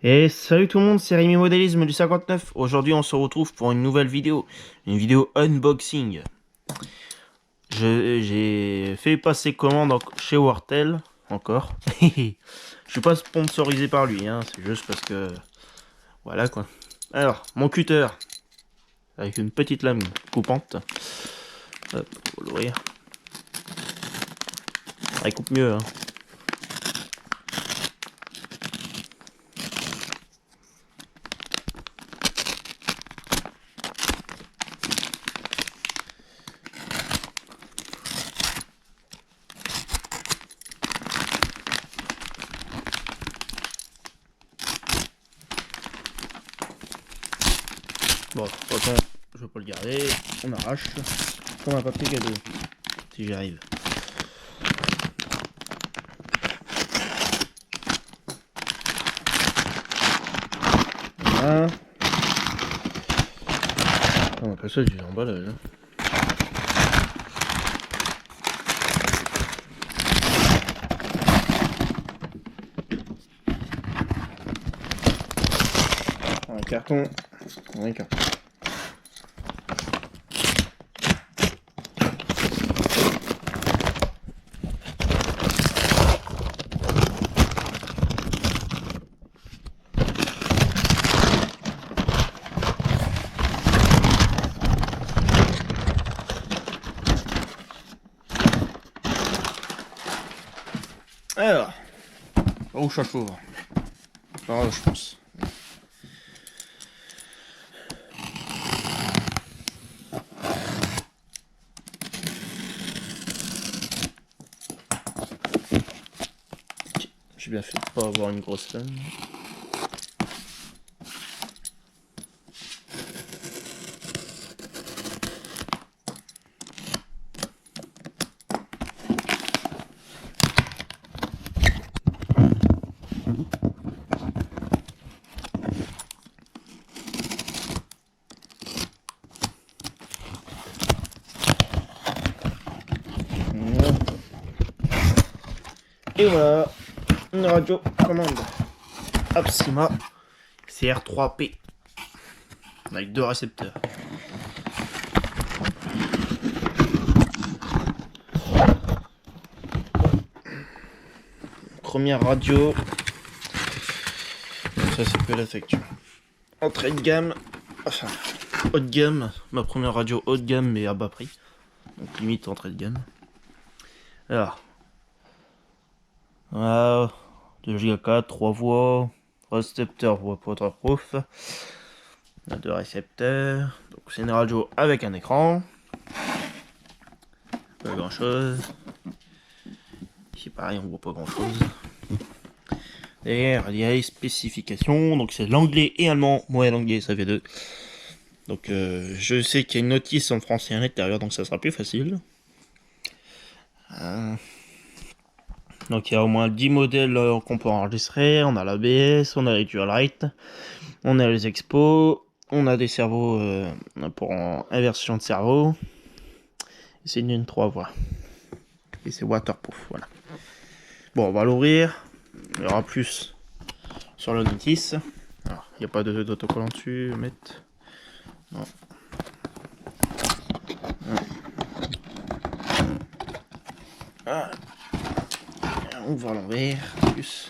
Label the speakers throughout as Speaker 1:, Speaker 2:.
Speaker 1: Et salut tout le monde, c'est Rémi Modélisme du 59. Aujourd'hui, on se retrouve pour une nouvelle vidéo, une vidéo unboxing. J'ai fait passer commande chez Wortel, encore. Je suis pas sponsorisé par lui, hein, c'est juste parce que... Voilà quoi. Alors, mon cutter, avec une petite lame coupante. Hop, faut l'ouvrir. Ah, il coupe mieux, hein. Bon, de toute façon, je vais pas le garder. On arrache. Comme un papier cadeau. Si j'y arrive. Voilà. On appelle ça du emballage. Hein. Un carton. Un carton. Alors, où ça s'ouvre? Par là, je pense. J'ai bien fait de pas avoir une grosse lame. Et voilà, une radio commande Apsima CR3P avec 2 récepteurs. Première radio, ça c'est que la facture. Entrée de gamme, enfin haut de gamme, ma première radio haut de gamme mais à bas prix, donc limite entrée de gamme. Alors, voilà, 2 Go 4, 3 voix, récepteur voix waterproof, 2 récepteurs, donc c'est une radio avec un écran, pas grand chose. Ici pareil, on voit pas grand chose. Derrière, il y a les spécifications, donc c'est l'anglais et allemand. Moi, l'anglais, ça fait 2. Donc, je sais qu'il y a une notice en français à l'intérieur, donc ça sera plus facile. Donc, il y a au moins 10 modèles qu'on peut enregistrer. On a l'ABS, on a les dual rate, on a les expos, on a des cerveaux pour inversion de cerveau. C'est une 3 voies. Et c'est waterproof, voilà. Bon, on va l'ouvrir. Il y aura plus sur la notice. Alors, il n'y a pas d'autocollant dessus, mettre. Non. Ah. On va l'envers. Plus.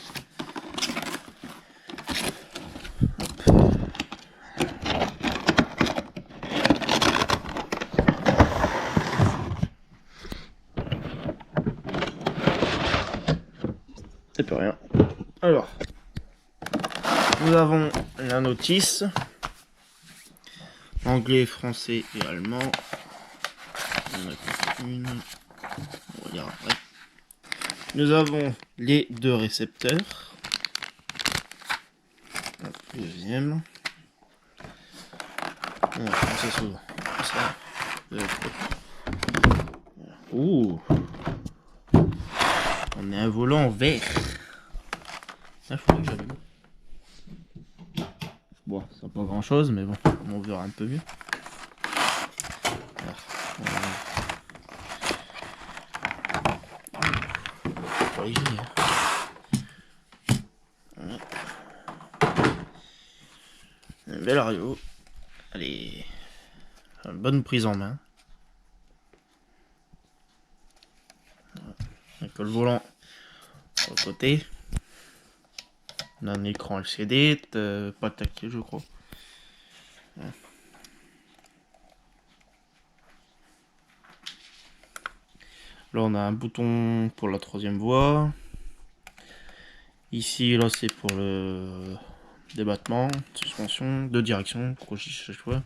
Speaker 1: C'est plus rien. Alors, nous avons la notice. Anglais, français et allemand. On a une. On regarde après. Nous avons les 2 récepteurs. Le deuxième. Voilà, ça s'ouvre. Ça. Ouh. On a un volant vert. Ah, faudrait que j'allume. Bon, ça pas grand chose, mais bon, on verra un peu mieux. belle radio. Allez, une bonne prise en main. Avec le volant au côté. On a un écran LCD, pas tactile je crois. Là on a un bouton pour la troisième voie. Ici là c'est pour le débattement, suspension, deux directions, pour chaque fois.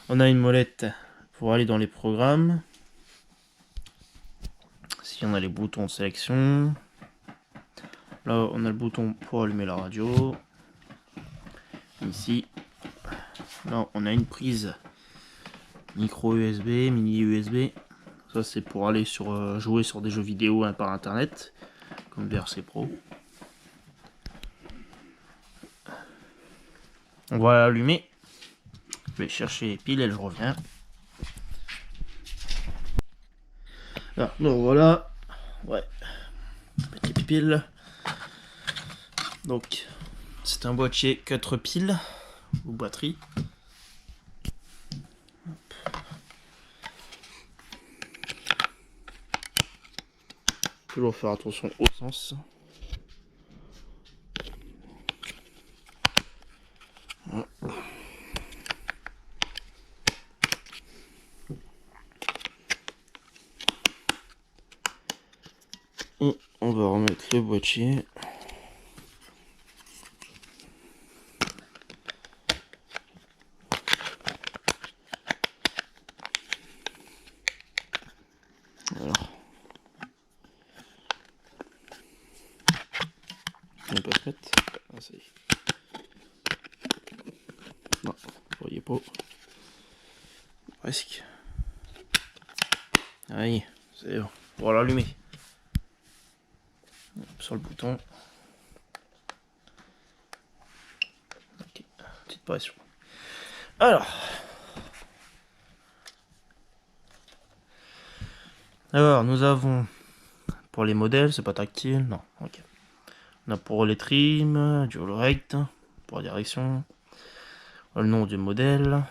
Speaker 1: On a une molette pour aller dans les programmes. Ici on a les boutons de sélection. Là on a le bouton pour allumer la radio. Ici, là on a une prise micro USB, mini USB. Ça c'est pour aller sur jouer sur des jeux vidéo par internet, comme VRC Pro. On va l'allumer. Je vais chercher les piles et je reviens. Ah, donc voilà. Ouais. Petite pile. Donc c'est un boîtier 4 piles ou batterie. Toujours faire attention au sens. Voilà. Et on va remettre le boîtier. Alors, on peut se mettre. Ah, ça y est. Non, vous voyez pas. Presque. Allez, c'est bon. On va l'allumer. Sur le bouton. Ok, petite pression. Alors, nous avons pour les modèles, c'est pas tactile, non. Ok. On a pour les trims, du rect, pour la direction, le nom du modèle.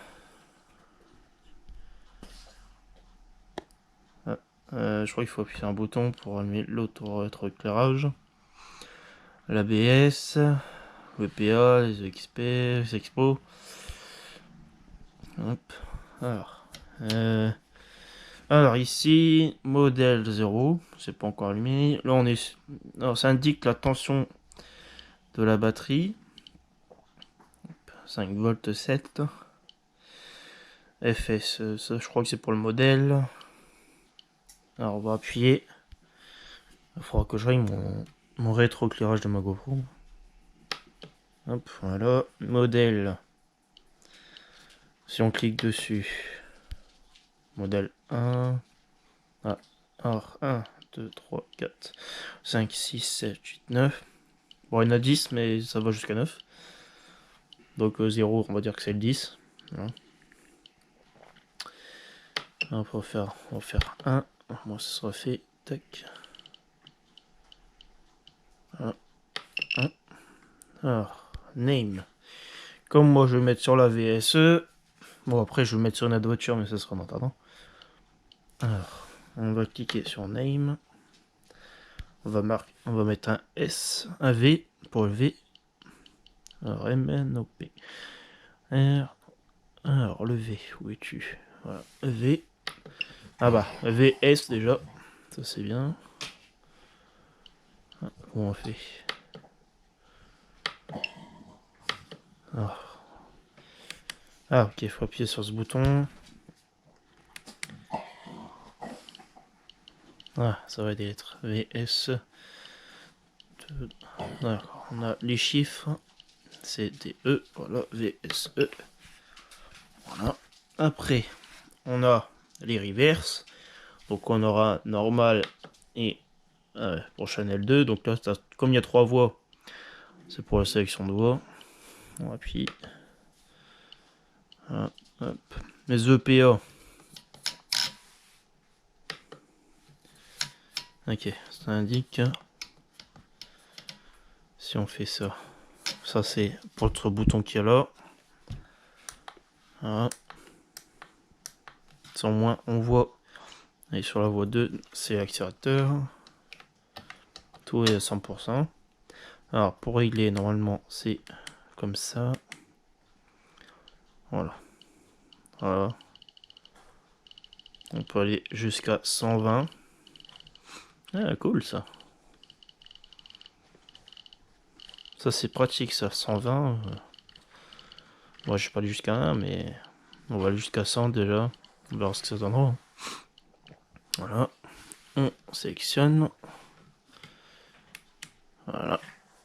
Speaker 1: Je crois qu'il faut appuyer sur un bouton pour allumer l'auto-rétroéclairage. L'ABS, VPA, les XP, les expos. Hop. Alors ici, modèle 0, c'est pas encore allumé. Là on est. Alors ça indique la tension de la batterie. 5 volts 7. FS, ça je crois que c'est pour le modèle. Alors on va appuyer. Il faudra que je règle mon rétroéclairage de ma GoPro. Hop, voilà. Modèle. Si on clique dessus. Modèle 1. Ah, alors 1, 2, 3, 4, 5, 6, 7, 8, 9. Bon, il y en a 10, mais ça va jusqu'à 9. Donc 0, on va dire que c'est le 10. Voilà. On va faire 1. Moi, ça sera fait. Tac. Voilà. 1. Alors, name. Comme moi, je vais mettre sur la VSE. Bon, après, je vais mettre sur une autre voiture, mais ça sera en attendant. Alors, on va cliquer sur name. On va mettre un S, un V pour le V. Alors, MNOP. R. Alors, le V, où es-tu? Voilà, V. Ah bah, VS déjà. Ça, c'est bien. Ah, comment on fait? Ah, ok, il faut appuyer sur ce bouton. Ah, ça va être VS. D'accord, on a les chiffres. C'est des E, voilà, VSE. Voilà. Après, on a les reverses. Donc on aura normal et pour Channel 2. Donc là, comme il y a 3 voix, c'est pour la sélection de voix. On appuie. Voilà, hop. Les EPA. Ok, ça indique. Si on fait ça. Ça c'est pour notre bouton qui est là. Voilà. Sans moins, on voit. Et sur la voie 2, c'est l'accélérateur. Tout est à 100%. Alors, pour régler, normalement, c'est comme ça. Voilà. Voilà. On peut aller jusqu'à 120. Ah, cool ça. Ça, c'est pratique ça. 120. Moi, je suis pas allé jusqu'à 1, mais on va aller jusqu'à 100 déjà. On verra ce que ça donnera. Voilà. On sélectionne. Voilà.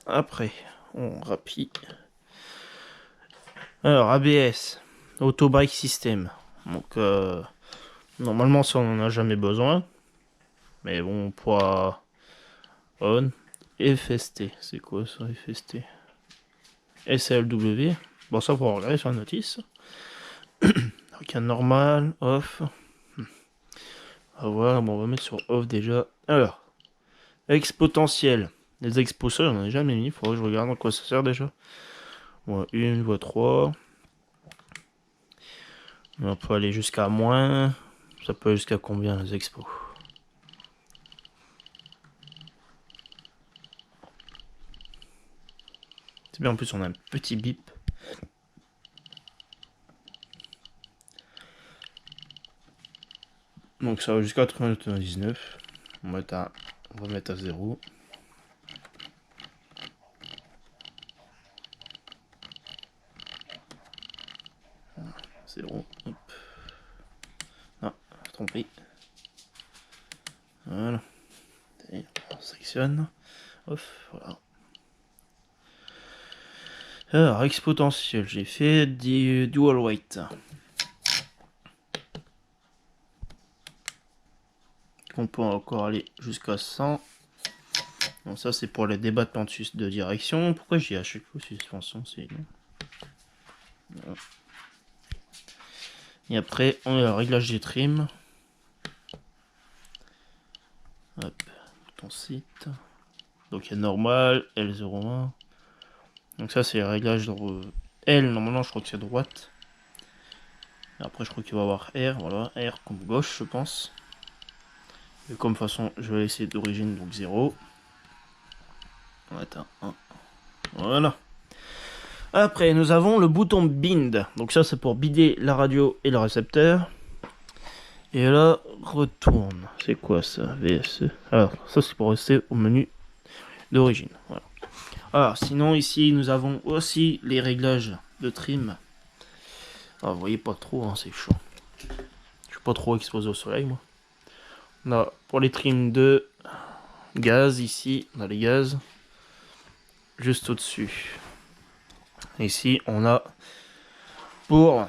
Speaker 1: Après, on rappuie. Alors, ABS. Auto Bike System. Donc, normalement, ça, on en a jamais besoin. Mais bon, on pourra... On. FST. C'est quoi ça, FST? SLW. Bon, ça, pour regarder sur la notice. Donc, un normal, off. Ah voilà, bon, on va mettre sur off déjà. Alors, exponentiel. Les exposeurs, j'en ai jamais mis. Faudrait que je regarde en quoi ça sert déjà. Voie 1, voie 3. On peut aller jusqu'à moins. Ça peut aller jusqu'à combien les expos? C'est bien, en plus on a un petit bip. Donc ça va jusqu'à 99. On va mettre à 0. Voilà, 0. Hop. Ah, trompé. Voilà. Et on sélectionne. Off, voilà. Alors, exponentiel, j'ai fait du dual weight. On peut encore aller jusqu'à 100. Donc ça c'est pour les débattements de direction. Pourquoi j'ai à chaque fois suspension, c'est non. Et après on a le réglage des trims. Hop, bouton site. Donc il y a normal, L01. Donc ça c'est le réglage de L, normalement je crois que c'est droite. Et après je crois qu'il va y avoir R, voilà, R comme gauche je pense. Et comme façon je vais laisser d'origine donc 0. Attends, 1. Voilà. Après, nous avons le bouton bind. Donc ça, c'est pour binder la radio et le récepteur. Et là, retourne. C'est quoi ça? VSE. Alors, ça, c'est pour rester au menu d'origine. Voilà. Alors, sinon, ici, nous avons aussi les réglages de trim. Alors, vous voyez pas trop, hein, c'est chaud. Je suis pas trop exposé au soleil, moi. Là, pour les trims de gaz, ici, on a les gaz. Juste au-dessus. Ici, on a pour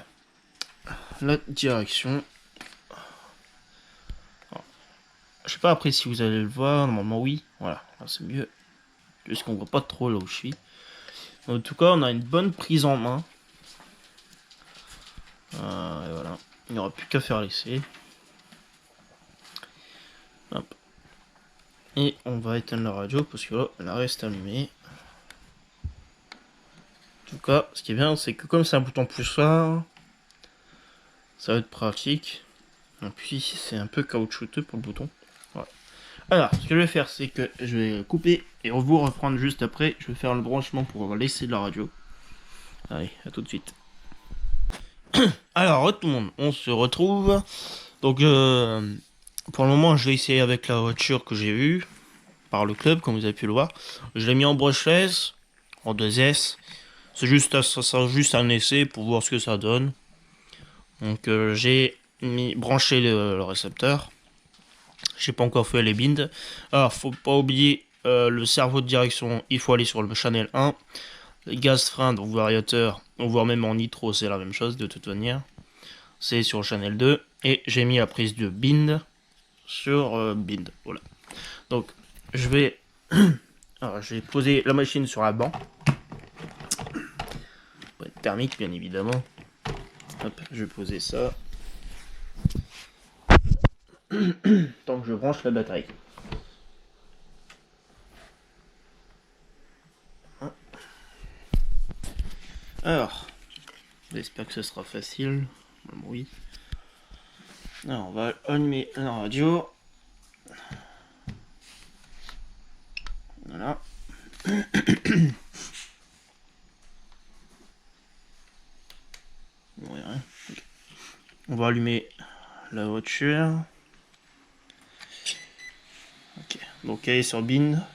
Speaker 1: la direction. Je sais pas après si vous allez le voir, normalement oui, voilà, c'est mieux. Juste qu'on voit pas trop là où je suis. En tout cas, on a une bonne prise en main. Et voilà, il n'y aura plus qu'à faire l'essai. Hop. Et on va éteindre la radio parce que là, elle reste allumée. En tout cas, ce qui est bien, c'est que comme c'est un bouton poussoir, ça va être pratique. Et puis, c'est un peu caoutchouteux pour le bouton. Voilà. Alors, ce que je vais faire, c'est que je vais couper et vous reprendre juste après. Je vais faire le branchement pour laisser de la radio. Allez, à tout de suite. Alors, tout le monde, on se retrouve. Donc, pour le moment, je vais essayer avec la voiture que j'ai vue par le club, comme vous avez pu le voir. Je l'ai mis en brushless, en 2S. C'est juste, ça sera juste un essai pour voir ce que ça donne. Donc, j'ai branché le récepteur. J'ai pas encore fait les binds. Alors, faut pas oublier le cerveau de direction. Il faut aller sur le channel 1. Les gaz frein, donc variateur, voire même en nitro, c'est la même chose de toute manière. C'est sur le channel 2. Et j'ai mis la prise de bind sur bind. Voilà. Donc, je vais poser la machine sur la banc. Pour être thermique, bien évidemment. Hop, je vais poser ça. Tant que je branche la batterie. Alors, J'espère que ce sera facile. Oui. Alors, on va allumer la radio. Voilà. On va allumer la voiture. Ok, donc elle est sur bin.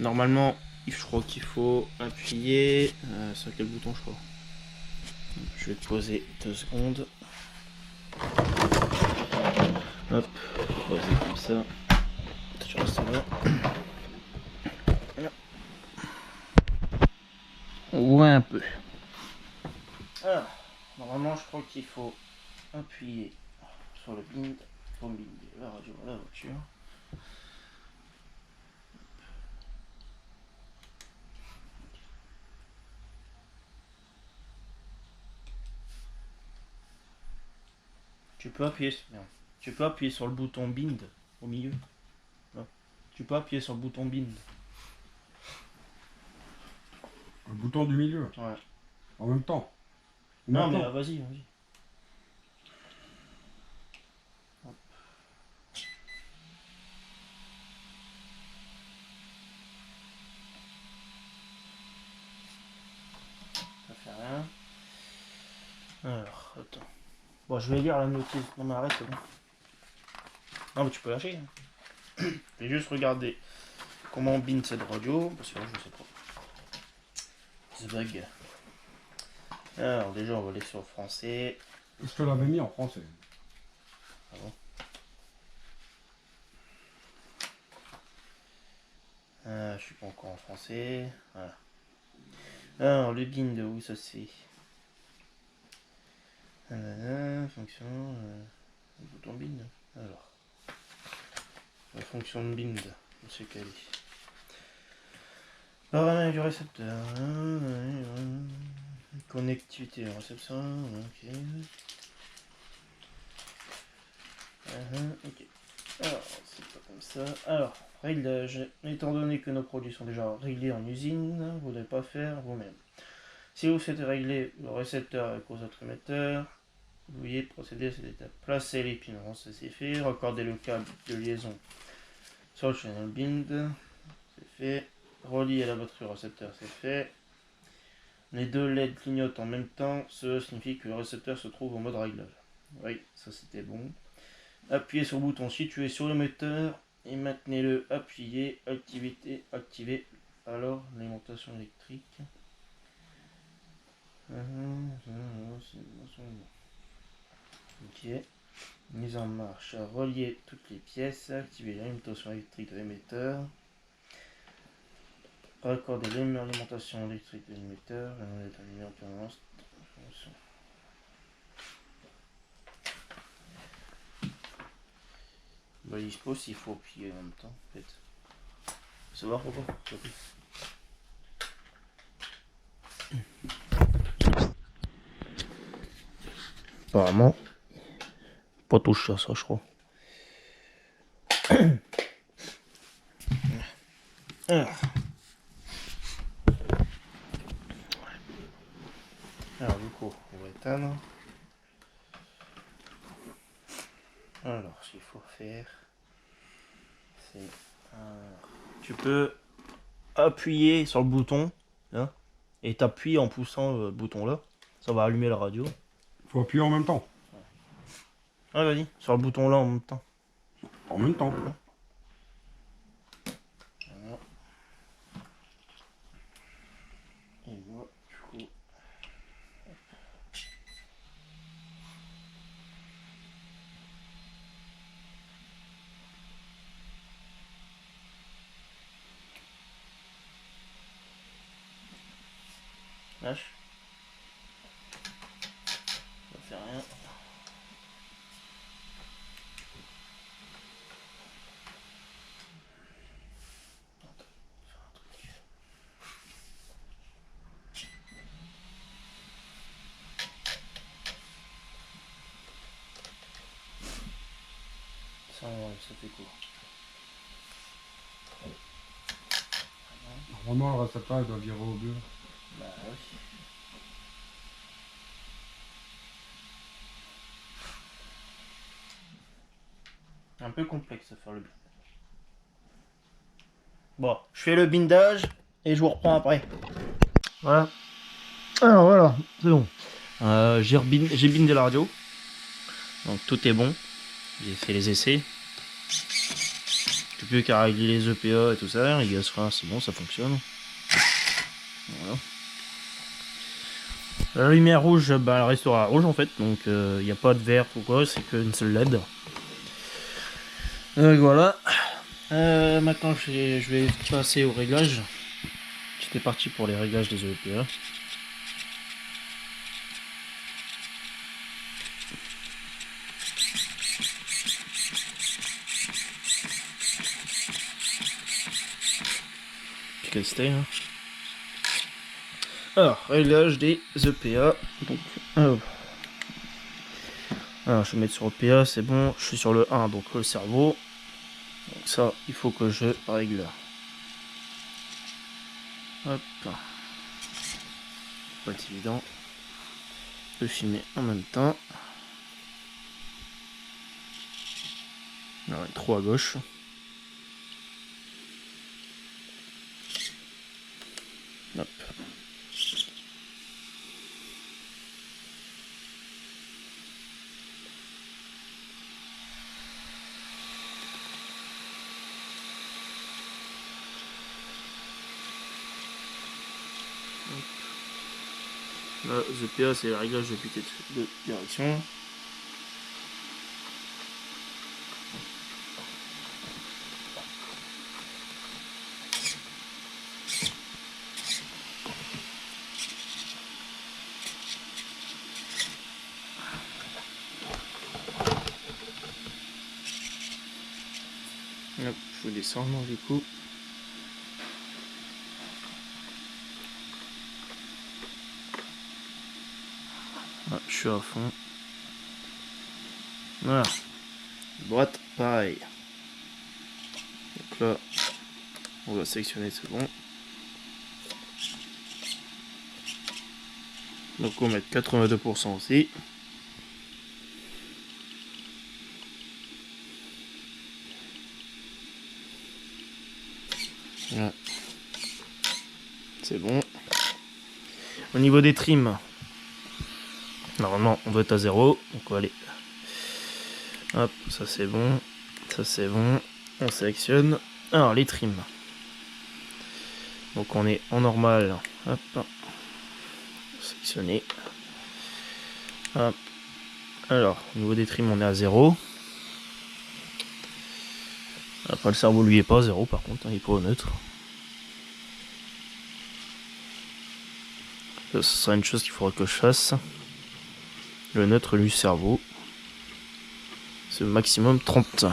Speaker 1: Normalement, je crois qu'il faut appuyer sur quel bouton je crois. Je vais te poser 2 secondes. Hop, poser comme ça. Tu restes là. Ouais, un peu. Alors, normalement, je crois qu'il faut appuyer sur le bind pour binder la radio à la voiture. Tu peux appuyer sur le bouton bind au milieu. Non. Tu peux appuyer sur le bouton bind.
Speaker 2: Le bouton du milieu.
Speaker 1: Ouais.
Speaker 2: En même temps.
Speaker 1: Non mais vas-y. Ça fait rien. Alors, attends. Bon, je vais lire la notice. Non mais arrête, c'est bon. Non mais tu peux lâcher. Je vais juste regarder comment on bind cette radio, parce que là je sais pas. C'est vague. Alors déjà on va aller sur le français.
Speaker 2: Je te l'avais mis en français.
Speaker 1: Ah bon. Je suis pas encore en français. Voilà. Alors le bind, où ça c'est? Fonction. Le bouton bind. Alors. La fonction de bind. C'est quelle est? Paramètres du récepteur. Connectivité au récepteur. Ok. Ok. Alors, c'est pas comme ça. Alors, réglage. Étant donné que nos produits sont déjà réglés en usine, vous ne devez pas faire vous-même. Si vous souhaitez régler le récepteur avec vos autres émetteurs, vous voyez procéder à cette étape. Placez les pins en c'est fait. Raccordez le câble de liaison sur le channel bind. C'est fait. Relier à la batterie récepteur, c'est fait. Les deux LED clignotent en même temps, cela signifie que le récepteur se trouve en mode réglage. Oui, ça c'était bon. Appuyez sur le bouton situé sur l'émetteur et maintenez-le appuyé, activé alors l'alimentation électrique. Ok. Mise en marche. Relier toutes les pièces, activer l'alimentation électrique de l'émetteur. Raccorder l'alimentation électrique de l'émetteur, on est allumé en permanence. Bah, il se pose s'il faut appuyer en même temps, en fait. Faut savoir pourquoi. Apparemment, pas touche à ça, je crois. Alors du coup, on va éteindre. Alors, ce qu'il faut faire, c'est... tu peux appuyer sur le bouton, hein, et t'appuies en poussant le bouton là. Ça va allumer la radio.
Speaker 2: Faut appuyer en même temps.
Speaker 1: Ouais, vas-y, sur le bouton là en même temps.
Speaker 2: En même temps.
Speaker 1: Voilà. Et moi, du coup... Lâche. Ça fait rien. Ça fait quoi?
Speaker 2: Normalement, le récepteur il doit virer au bleu.
Speaker 1: Bah oui. un peu complexe à faire le blindage. Bon, je fais le bindage et je vous reprends après. Voilà. Alors voilà, c'est bon. J'ai bindé la radio. Donc tout est bon. J'ai fait les essais. J'ai plus qu'à régler les EPA et tout ça. Les gaz freins, c'est bon, ça fonctionne. Voilà. La lumière rouge, bah, elle restera rouge en fait. Donc il n'y a pas de vert ou quoi, c'est qu'une seule LED. Voilà. Maintenant je vais passer au réglage. J'étais parti pour les réglages des EPA. Hein. Alors, réglage des EPA. Donc, alors, je vais mettre sur EPA, c'est bon. Je suis sur le 1, donc le cerveau. Donc ça, il faut que je règle. Hop. Pas évident de filmer en même temps. Alors, trop à gauche. Hop. Là, EPA, c'est le réglage de vitesse de direction. Hop, je vais descendre du coup. Ah, je suis à fond. Voilà. Droite, pareil. Donc là, on va sélectionner, c'est bon. Donc on va mettre 82% aussi. Voilà. C'est bon. Au niveau des trims, normalement on doit être à 0. Donc on va aller. Hop, ça c'est bon. Ça c'est bon. On sélectionne. Alors les trims. Donc on est en normal. Hop. Sélectionner. Hop. Alors, au niveau des trims, on est à 0. Après, le cerveau lui est pas à 0 par contre, hein, il est pas au neutre. Ça, ce sera une chose qu'il faudra que je fasse. Le neutre du cerveau. C'est maximum 30.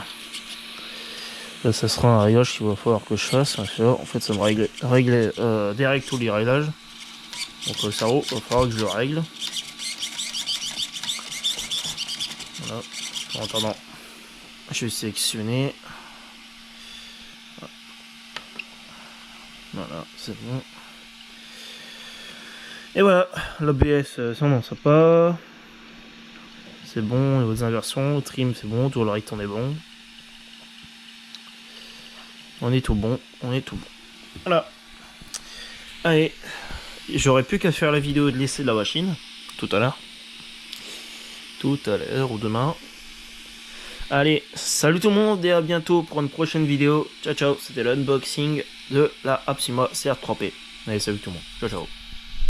Speaker 1: Là, ça sera un réglage qu'il va falloir que je fasse. En fait, ça me régler direct tous les réglages. Donc le cerveau, il va falloir que je le règle. Voilà. En attendant, je vais sélectionner. Voilà, c'est bon. Et voilà, l'ABS, ça non, ça pas. C'est bon, les autres inversions, trim c'est bon, tout le reste on est bon. On est tout bon, on est tout bon. Voilà. Allez, j'aurais plus qu'à faire la vidéo de l'essai de la machine, tout à l'heure. Tout à l'heure ou demain. Allez, salut tout le monde et à bientôt pour une prochaine vidéo. Ciao ciao, c'était l'unboxing de la Apsima CR3P. Allez, salut tout le monde. Ciao ciao.